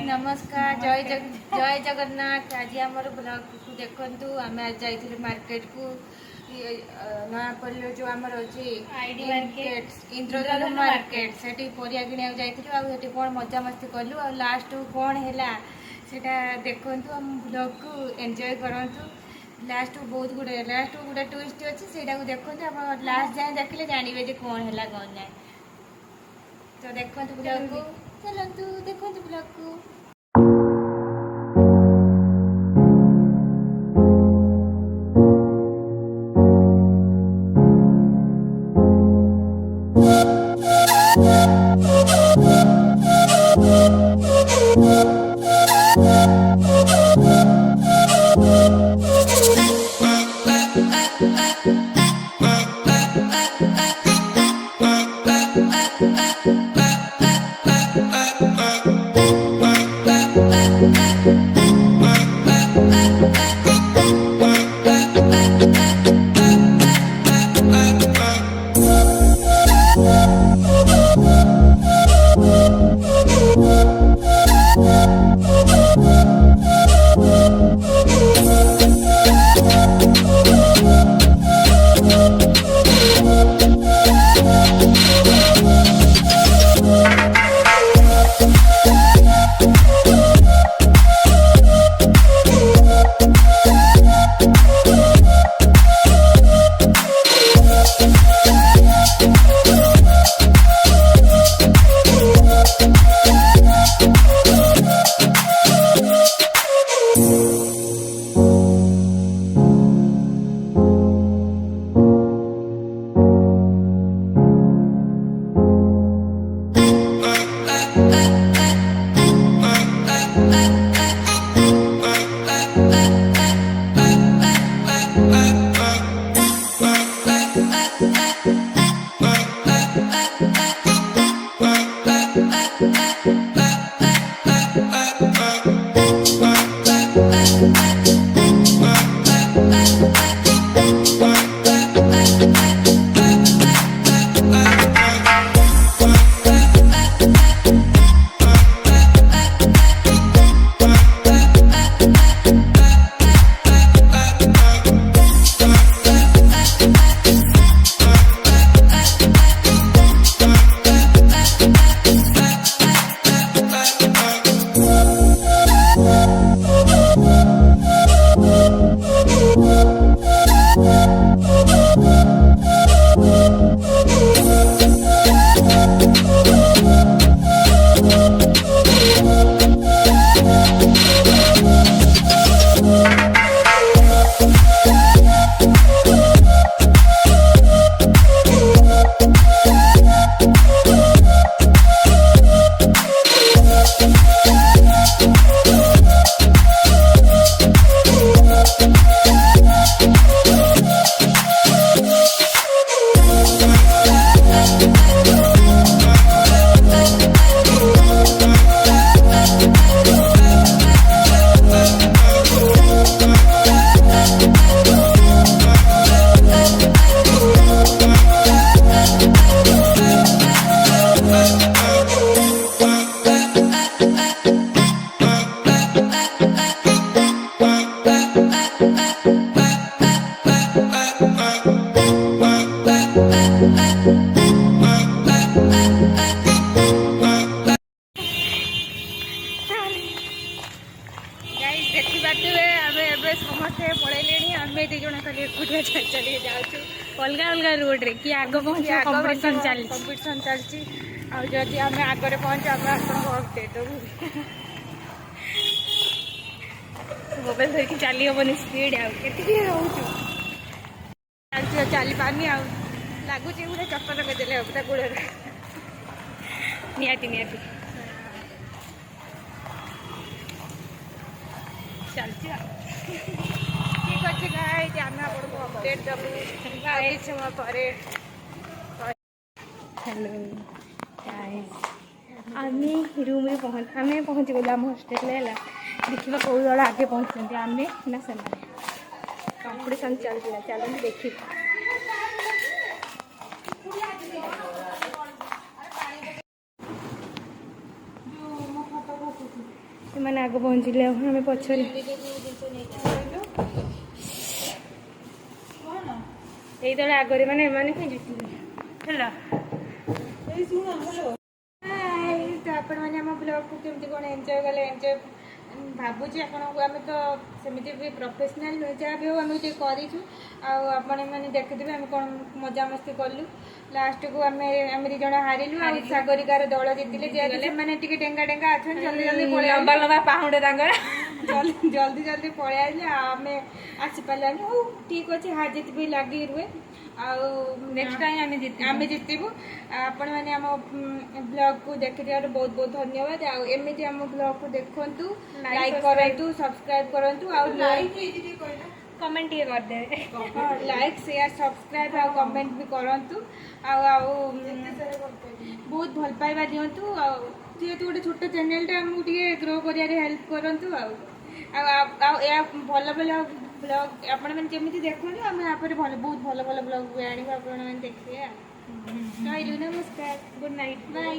नमस्कार जय जगन्नाथ। आज आम ब्लॉग को देखु आम आज जाइए मार्केट को नयापल्ली जो आम अच्छी इंद्रधनु मार्केट से परिया किणा जाइए कौन मजा मस्ती कलु आ लास्ट कौन है सेटा देखु आम ब्लॉग को एंजॉय करूँ। लास्ट बहुत गुड़े ट्विस्ट अच्छी से देखो आप लास्ट जाए देखिले जानवे कौन है कौन ना। तो देखो ब्लॉग को चलतु देखो ब्लॉग को। समस्ते पड़े आम दी जन खाली एकुटिया चली जाऊँ अलग अलग रोड रे कि आग पहुँचा कंपटीशन चलती आदि आम आगे पहुँचे आम आपदेबू मोबाइल धरिकी चली हेनी स्पीड आती रोचु चली पानी लगुच गोटे चक्कर लगे गोड़ निहाती निहाती चलती ठीक अच्छे गाइस आम आपको अपडेट देबू गाइस समय पर। हेलो गाइस आम रूम रे आम पहुँची गलु आम हॉस्टेल है देखा कौ दल आगे पहुँचते आम ना से कंपटीशन चलता चलते देखी ସେମାନେ ଆଗ ପହଞ୍ଚିଲେ ଆଉ ଆମେ ପଛରେ ଏଇତେବେଳେ ଆଗରେ ମାନେ ଏମାନେ କାହିଁ ଜିତିଲେ ହେଲା। ତ ଆପଣମାନେ ଆମ ବ୍ଲଗ୍କୁ କେମିତି କ'ଣ ଏନ୍ଜୟ କଲେ ଏନ୍ଜୟ ଭାବୁଛି ଆପଣଙ୍କୁ ଆମେ ତ ସେମିତି ବି ପ୍ରଫେସନାଲ୍ ନୁହେଁ ଯାହା ବି ହଉ ଆମେ ଟିକେ କରିଛୁ ଆଉ ଆପଣମାନେ ଦେଖିଥିବେ ଆମେ କ'ଣ ମଜାମସ୍ତି କଲୁ ଲାଷ୍ଟକୁ ଆମେ ଦୁଇ ଜଣ ହାରିଲୁ ଆଉ ସାଗରିକାର ଦଳ ଜିତିଲେ ଯେହେତୁ ସେମାନେ ଟିକେ ଡେଙ୍ଗା ଡେଙ୍ଗା ଅଛନ୍ତି ଜଲ୍ଦି ଜଲ୍ଦି ପଳେଇ ଲମ୍ବା ଲମ୍ବା ପାହୁଣ୍ଡ ତାଙ୍କର ଜଲ୍ଦି ଜଲ୍ଦି ପଳେଇ ଆସିଲେ ଆଉ ଆମେ ଆସିପାରିଲାନି। ହଉ ଠିକ୍ ଅଛି ହାର ଜିତ ବି ଲାଗି ରୁହେ ଆଉ ନେକ୍ସଟ ଟାଇମ୍ ଆମେ ଜିତିବୁ। ଆପଣମାନେ ଆମ ବ୍ଲଗ୍କୁ ଦେଖିଥିବାରୁ ବହୁତ ବହୁତ ଧନ୍ୟବାଦ ଆଉ ଏମିତି ଆମ ବ୍ଲଗ୍କୁ ଦେଖନ୍ତୁ ଲାଇକ୍ କରନ୍ତୁ ସବସ୍କ୍ରାଇବ୍ କରନ୍ତୁ ଆଉ କମେଣ୍ଟ ଟିକେ କରିଦେବେ ଲାଇକ୍ ସେୟାର ସବସ୍କ୍ରାଇବ୍ ଆଉ କମେଣ୍ଟ ବି କରନ୍ତୁ ଆଉ ବହୁତ ଭଲ ପାଇବା ଦିଅନ୍ତୁ ଆଉ ଯେହେତୁ ଗୋଟେ ଛୋଟ ଚ୍ୟାନେଲଟା ଆମକୁ ଟିକେ ଗ୍ରୋ କରିବାରେ ହେଲ୍ପ କରନ୍ତୁ ଆଉ ଏହା ଭଲ ଭଲ ବ୍ଲଗ୍ ଆପଣମାନେ ଯେମିତି ଦେଖନ୍ତୁ ଆମେ ତାପରେ ବହୁତ ଭଲ ଭଲ ବ୍ଲଗ୍ ବି ଆଣିବୁ ଆପଣମାନେ ଦେଖିବେ ଆଉ ରହିଲୁ ନମସ୍କାର ଗୁଡ୍ ନାଇଟ୍ ବାଇ।